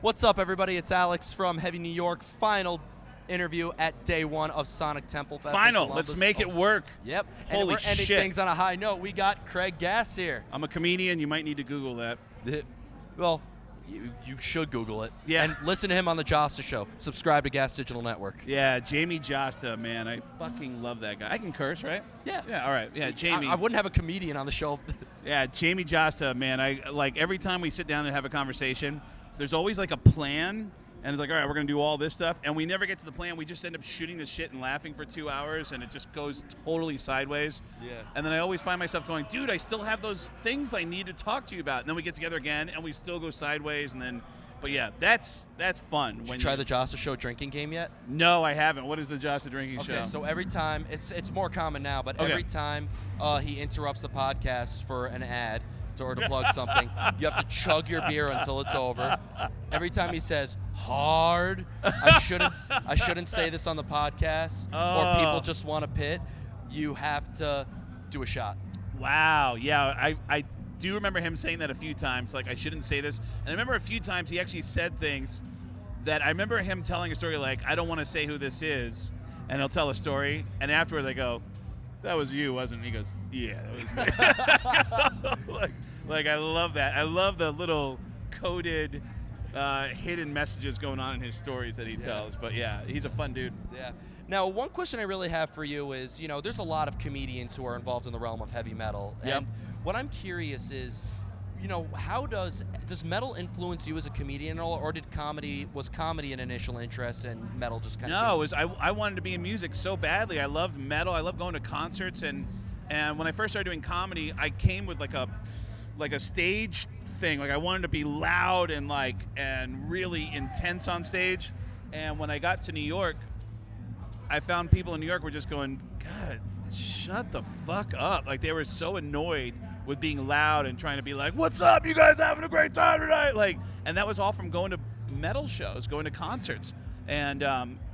What's up, everybody? It's Alex from Heavy New York. Final interview at day one of Sonic Temple Fest. Final. Let's make it work. Yep. Holy and we're ending shit. things on a high note. We got Craig Gass here. I'm a comedian. You might need to Google that. Well, you should Google it. Yeah. And listen to him on the Jasta Show. Subscribe to Gas Digital Network. Yeah, Jamey Jasta, man. I fucking love that guy. I can curse, right? Yeah. Yeah, all right. Yeah, Jamey. I wouldn't have a comedian on the show. Yeah, Jamey Jasta, man. I like every time we sit down and have a conversation, there's always like a plan. And it's like, all right, we're going to do all this stuff. And we never get to the plan. We just end up shooting the shit and laughing for 2 hours, and it just goes totally sideways. Yeah. And then I always find myself going, dude, I still have those things I need to talk to you about. And then we get together again, and we still go sideways. And then, but yeah, that's fun. Did you try the Jasta Show drinking game yet? No, I haven't. What is the Jasta drinking show? Okay, so every time, it's more common now, but every time he interrupts the podcast for an ad, or to plug something, you have to chug your beer until it's over. Every time he says hard, I shouldn't say this on the podcast, or people just want to pit, you have to do a shot. Wow. Yeah, I do remember him saying that a few times, like I shouldn't say this. And I remember a few times he actually said things that I remember him telling a story like, I don't want to say who this is, and he'll tell a story, and afterwards I go, that was you, wasn't it? He goes, yeah, that was me. like I love that. I love the little coded, hidden messages going on in his stories that he tells. But yeah, he's a fun dude. Yeah. Now, one question I really have for you is, there's a lot of comedians who are involved in the realm of heavy metal. And what I'm curious is, how does metal influence you as a comedian, or was comedy an initial interest and metal just kind of? No, I wanted to be in music so badly. I loved metal. I loved going to concerts, and when I first started doing comedy, I came with like a stage thing. Like I wanted to be loud and really intense on stage. And when I got to New York, I found people in New York were just going, God, shut the fuck up. Like they were so annoyed with being loud and trying to be like, what's up, you guys having a great time tonight? And that was all from going to metal shows, going to concerts. And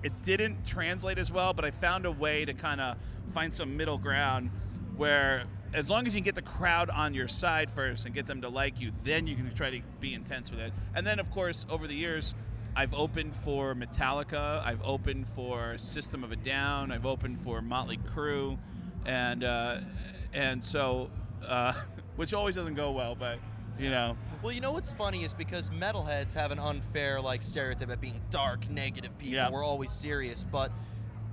it didn't translate as well, but I found a way to kind of find some middle ground where as long as you can get the crowd on your side first and get them to like you, then you can try to be intense with it. And then, of course, over the years, I've opened for Metallica, I've opened for System of a Down, I've opened for Motley Crue, and so... which always doesn't go well, but, Well, what's funny is because metalheads have an unfair, stereotype of being dark, negative people. Yeah. We're always serious, but,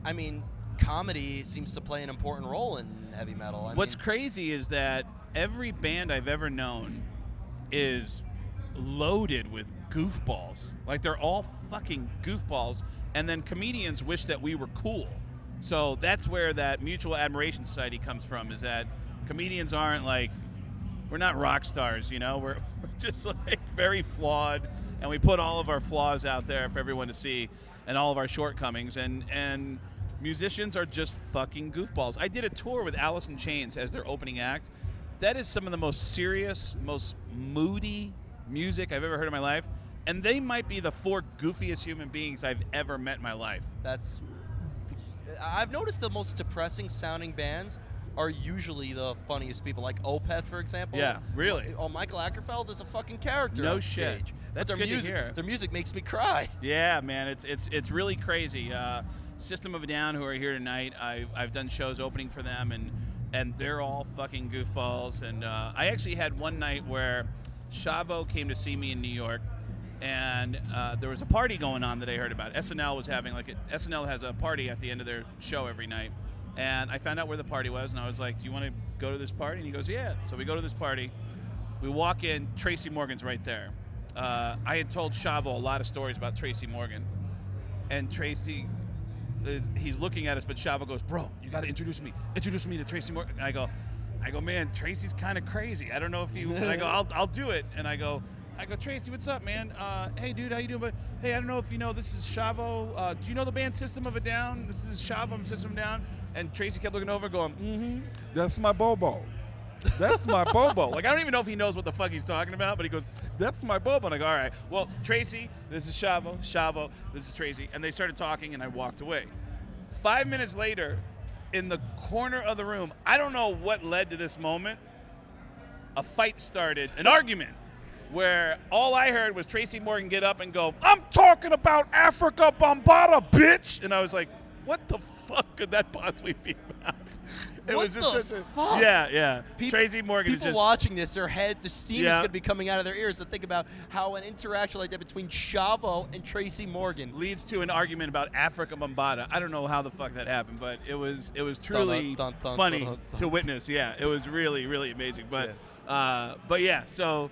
I mean, comedy seems to play an important role in heavy metal. What's crazy is that every band I've ever known is loaded with goofballs. Like, they're all fucking goofballs, and then comedians wish that we were cool. So that's where that mutual admiration society comes from, is that comedians aren't we're not rock stars, we're just very flawed, and we put all of our flaws out there for everyone to see and all of our shortcomings, and musicians are just fucking goofballs. I did a tour with Alice in Chains as their opening act. That is some of the most serious, most moody music I've ever heard in my life, and they might be the 4 goofiest human beings I've ever met in my life. I've noticed the most depressing sounding bands are usually the funniest people, like Opeth, for example. Yeah, really. Oh, Michael Ackerfeld is a fucking character No on shit. stage. That's their good to music, hear. Their music makes me cry. Yeah, man, it's really crazy. System of a Down, who are here tonight, I've done shows opening for them, and they're all fucking goofballs. And I actually had one night where Chavo came to see me in New York, and there was a party going on that I heard about. SNL was having SNL has a party at the end of their show every night. And I found out where the party was, and I was like, do you want to go to this party? And he goes, yeah. So we go to this party. We walk in. Tracy Morgan's right there. I had told Chavo a lot of stories about Tracy Morgan. And Tracy, he's looking at us, but Chavo goes, bro, you got to introduce me to Tracy Morgan. And I go, man, Tracy's kind of crazy. I don't know if you, and I go, I'll do it. And I go, Tracy, what's up, man? Hey, dude, how you doing? But hey, I don't know if you know, this is Chavo. Do you know the band System of a Down? This is Chavo from System of a Down. And Tracy kept looking over going, that's my Bobo. That's my Bobo. I don't even know if he knows what the fuck he's talking about, but he goes, that's my Bobo. And I go, all right, well, Tracy, this is Chavo. Chavo, this is Tracy. And they started talking, and I walked away. 5 minutes later, in the corner of the room, I don't know what led to this moment, a fight started, an argument. where all I heard was Tracy Morgan get up and go, "I'm talking about Africa Bambaataa, bitch," and I was like, "What the fuck could that possibly be about?" It What was just the such a fuck? yeah. Tracy Morgan is People just watching this, the steam is Yeah. going to be coming out of their ears to think about how an interaction like that between Chavo and Tracy Morgan leads to an argument about Africa Bambaataa. I don't know how the fuck that happened, but it was truly funny to witness. Yeah, it was really, really amazing. But yeah, so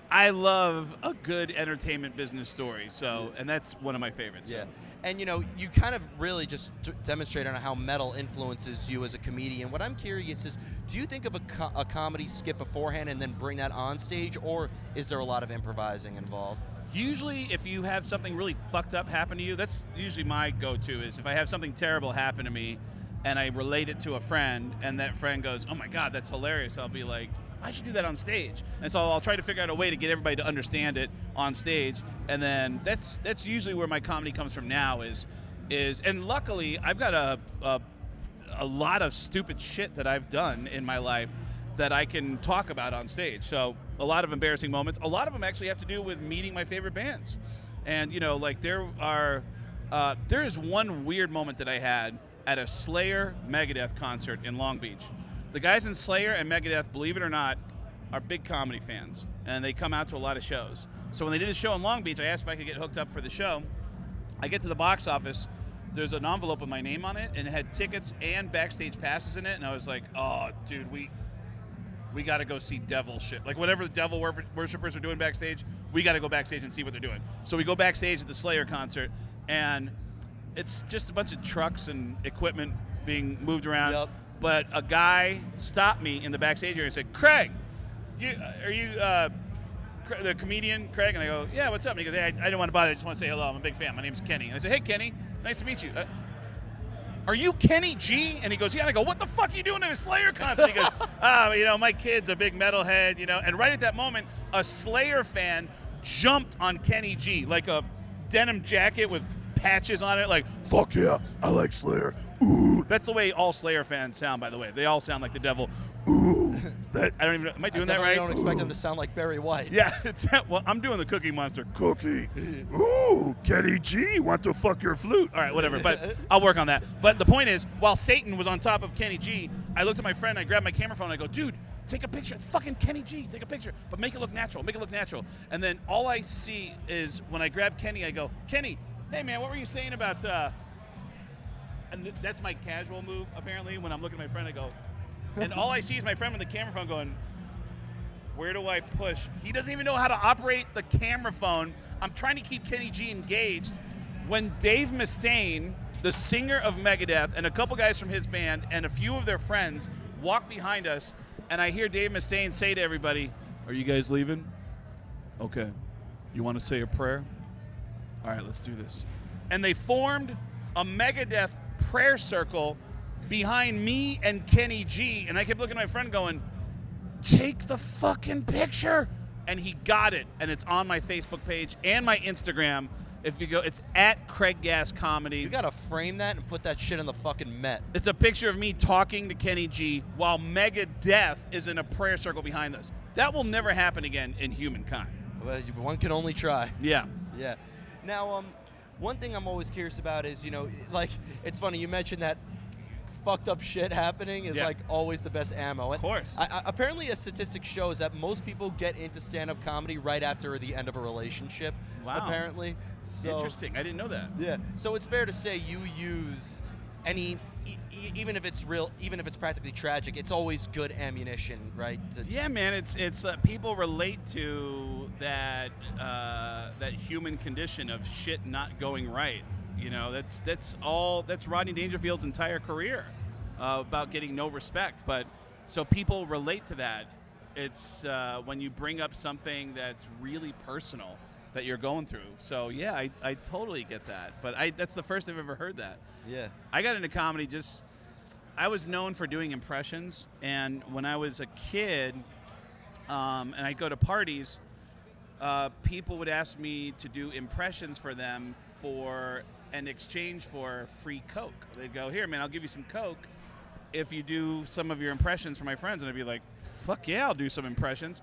I love a good entertainment business story. So, and that's one of my favorites. Yeah. So. And, you kind of really just demonstrate on how metal influences you as a comedian. What I'm curious is, do you think of a comedy skit beforehand and then bring that on stage, or is there a lot of improvising involved? Usually, if you have something really fucked up happen to you, that's usually my go-to is if I have something terrible happen to me and I relate it to a friend and that friend goes, "Oh my God, that's hilarious," I'll be like, I should do that on stage. And so I'll try to figure out a way to get everybody to understand it on stage. And then that's usually where my comedy comes from now is and luckily I've got a lot of stupid shit that I've done in my life that I can talk about on stage. So a lot of embarrassing moments. A lot of them actually have to do with meeting my favorite bands. And like there is one weird moment that I had at a Slayer Megadeth concert in Long Beach. The guys in Slayer and Megadeth, believe it or not, are big comedy fans, and they come out to a lot of shows. So when they did a show in Long Beach, I asked if I could get hooked up for the show. I get to the box office. There's an envelope with my name on it, and it had tickets and backstage passes in it, and I was like, "Oh, dude, we got to go see devil shit. Like whatever the devil worshippers are doing backstage, we got to go backstage and see what they're doing." So we go backstage at the Slayer concert, and it's just a bunch of trucks and equipment being moved around. Yep. But a guy stopped me in the backstage area and said, "Craig, are you the comedian, Craig?" And I go, "Yeah, what's up?" And he goes, "Hey, I didn't want to bother. I just want to say hello. I'm a big fan. My name's Kenny." And I said, "Hey, Kenny, nice to meet you. Are you Kenny G?" And he goes, "Yeah." And I go, "What the fuck are you doing at a Slayer concert?" He goes, my kid's a big metalhead, And right at that moment, a Slayer fan jumped on Kenny G, like a denim jacket with patches on it, like, "Fuck yeah, I like Slayer. Ooh." That's the way all Slayer fans sound, by the way. They all sound like the devil. Ooh. That I don't even know. Am I doing that right? I don't expect him to sound like Barry White. Yeah, well, I'm doing the Cookie Monster. Cookie. Ooh, Kenny G, want to fuck your flute. All right, whatever, but I'll work on that. But the point is, while Satan was on top of Kenny G, I looked at my friend, I grabbed my camera phone, and I go, "Dude, take a picture. It's fucking Kenny G. Take a picture, but make it look natural. Make it look natural." And then all I see is when I grab Kenny, I go, "Kenny, hey man, what were you saying about?" And that's my casual move, apparently. When I'm looking at my friend, I go, and all I see is my friend with the camera phone going, "Where do I push?" He doesn't even know how to operate the camera phone. I'm trying to keep Kenny G engaged when Dave Mustaine, the singer of Megadeth, and a couple guys from his band and a few of their friends walk behind us, and I hear Dave Mustaine say to everybody, "Are you guys leaving? Okay. You want to say a prayer? All right, let's do this." And they formed a Megadeth prayer circle behind me and Kenny G, and I kept looking at my friend going, "Take the fucking picture." And he got it, and it's on my Facebook page and my Instagram. If you go, it's at Craig Gass Comedy. You gotta frame that and put that shit in the fucking Met. It's a picture of me talking to Kenny G while Megadeth is in a prayer circle behind us. That will never happen again in humankind. Well, one can only try. Yeah. Yeah. Now, one thing I'm always curious about is, like, it's funny, you mentioned that fucked up shit happening is like always the best ammo. Of course. Apparently a statistic shows that most people get into stand-up comedy right after the end of a relationship. Wow. Apparently. So, interesting. I didn't know that. Yeah. So it's fair to say you use any, even if it's real, even if it's practically tragic, it's always good ammunition, right? Yeah, man. It's people relate to that that human condition of shit not going right. That's Rodney Dangerfield's entire career about getting no respect. But so people relate to that. It's when you bring up something that's really personal that you're going through. So yeah, I totally get that. But that's the first I've ever heard that. Yeah. I got into comedy I was known for doing impressions, and when I was a kid, and I'd go to parties, people would ask me to do impressions for them in exchange for free Coke. They'd go, "Here, man, I'll give you some Coke if you do some of your impressions for my friends." And I'd be like, "Fuck yeah, I'll do some impressions."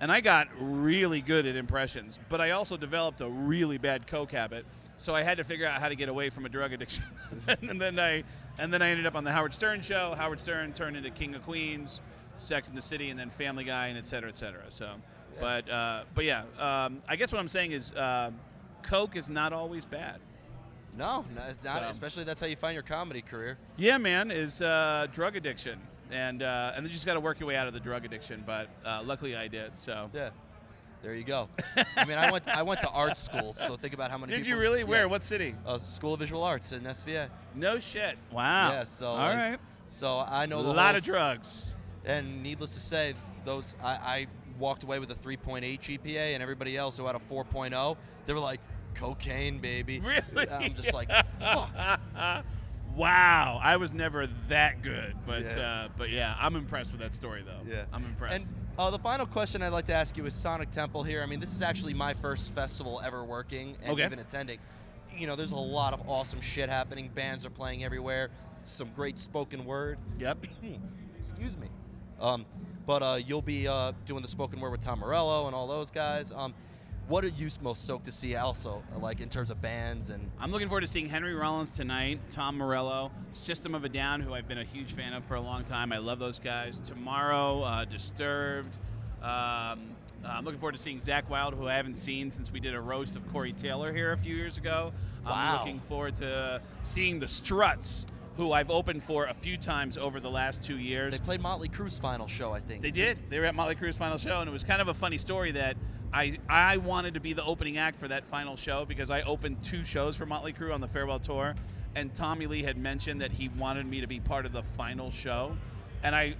And I got really good at impressions, but I also developed a really bad coke habit. So I had to figure out how to get away from a drug addiction. and then I ended up on the Howard Stern show. Howard Stern turned into King of Queens, Sex and the City, and then Family Guy, and et cetera, et cetera. So, yeah. But yeah, I guess what I'm saying is coke is not always bad. No, it's not. So, especially that's how you find your comedy career. Yeah, man, is drug addiction. And then you just got to work your way out of the drug addiction. But luckily, I did. So yeah, there you go. I mean, I went to art school, so think about how many. Did people, you really? Yeah. Where? What city? School of Visual Arts in SVA. No shit. Wow. Yeah. So all right. So I know a lot of drugs. And needless to say, those I walked away with a 3.8 GPA, and everybody else who had a 4.0, they were like, cocaine, baby. Really? I'm just like, fuck. Wow, I was never that good, but yeah, I'm impressed with that story though. Yeah, I'm impressed. And the final question I'd like to ask you is Sonic Temple here. I mean, this is actually my first festival ever working and even attending. You know, there's a lot of awesome shit happening. Bands are playing everywhere. Some great spoken word. Yep. Excuse me. But you'll be doing the spoken word with Tom Morello and all those guys. What are you most stoked to see also, like in terms of bands? And I'm looking forward to seeing Henry Rollins tonight, Tom Morello, System of a Down, who I've been a huge fan of for a long time. I love those guys. Tomorrow, Disturbed. I'm looking forward to seeing Zach Wilde, who I haven't seen since we did a roast of Corey Taylor here a few years ago. Wow. I'm looking forward to seeing the Struts, who I've opened for a few times over the last 2 years. They played Motley Crue's final show, I think. They did. They were at Motley Crue's final show, and it was kind of a funny story that I wanted to be the opening act for that final show because I opened 2 shows for Motley Crue on the farewell tour, and Tommy Lee had mentioned that he wanted me to be part of the final show, and I,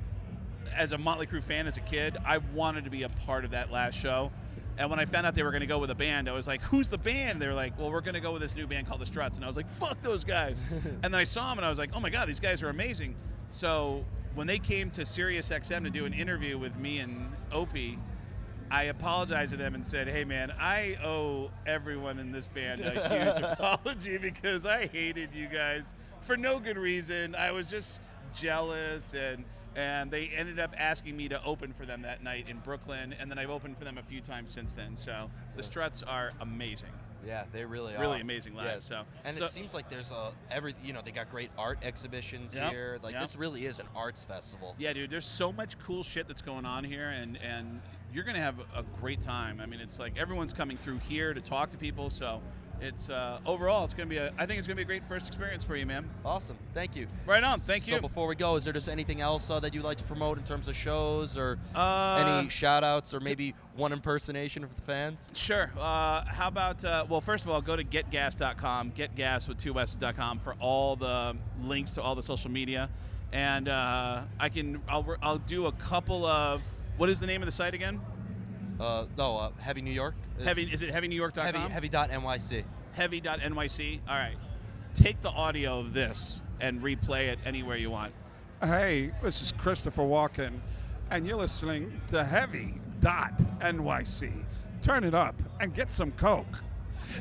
as a Motley Crue fan as a kid, I wanted to be a part of that last show. And when I found out they were going to go with a band, I was like, who's the band? They were like, well, we're going to go with this new band called the Struts. And I was like, fuck those guys. And then I saw them, and I was like, oh my God, these guys are amazing. So when they came to Sirius XM to do an interview with me and Opie, I apologized to them and said, hey, man, I owe everyone in this band a huge apology because I hated you guys for no good reason. I was just jealous, and they ended up asking me to open for them that night in Brooklyn, and then I've opened for them a few times since then. So the Struts are amazing. Yeah, they really are. Really amazing live. Yeah. So it seems like there's they got great art exhibitions here. Like this really is an arts festival. Yeah, dude, there's so much cool shit that's going on here, and you're gonna have a great time. I mean, it's like everyone's coming through here to talk to people. So it's overall, it's gonna be I think it's gonna be a great first experience for you, man. Awesome, thank you. Right on, thank you. So before we go, is there just anything else that you'd like to promote in terms of shows or any shout outs or maybe one impersonation for the fans? Sure. How about well, first of all, go to getgas.com, getgas with 2 S's.com for all the links to all the social media, and I'll do a couple of, what is the name of the site again? Heavy New York. Is it heavynewyork.com? Heavy.nyc. Heavy.nyc. All right. Take the audio of this and replay it anywhere you want. Hey, this is Christopher Walken, and you're listening to Heavy.nyc. Turn it up and get some Coke.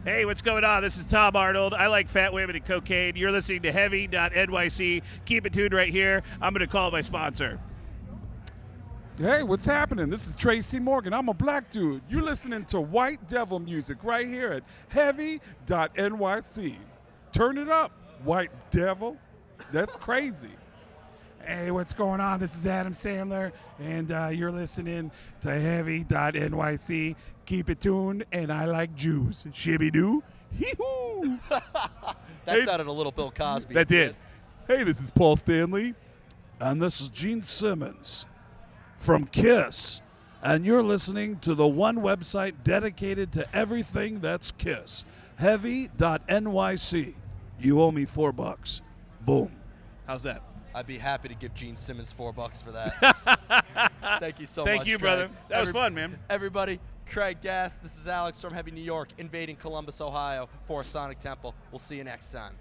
Hey, what's going on? This is Tom Arnold. I like fat women and cocaine. You're listening to Heavy.nyc. Keep it tuned right here. I'm going to call my sponsor. Hey, what's happening? This is Tracy Morgan. I'm a black dude. You're listening to White Devil music right here at Heavy.nyc. Turn it up, White Devil. That's crazy. Hey, what's going on? This is Adam Sandler, and you're listening to Heavy.nyc. Keep it tuned, and I like Jews. Shibby-doo. Hee-hoo. That sounded a little Bill Cosby. That did. Hey, this is Paul Stanley, and this is Gene Simmons from KISS, and you're listening to the one website dedicated to everything that's KISS, Heavy.nyc. You owe me $4. Boom. How's that? I'd be happy to give Gene Simmons $4 for that. Thank you so much. Thank you, Craig. brother. That was fun, man. Everybody, Craig Gass, this is Alex from Heavy New York, invading Columbus, Ohio for Sonic Temple. We'll see you next time.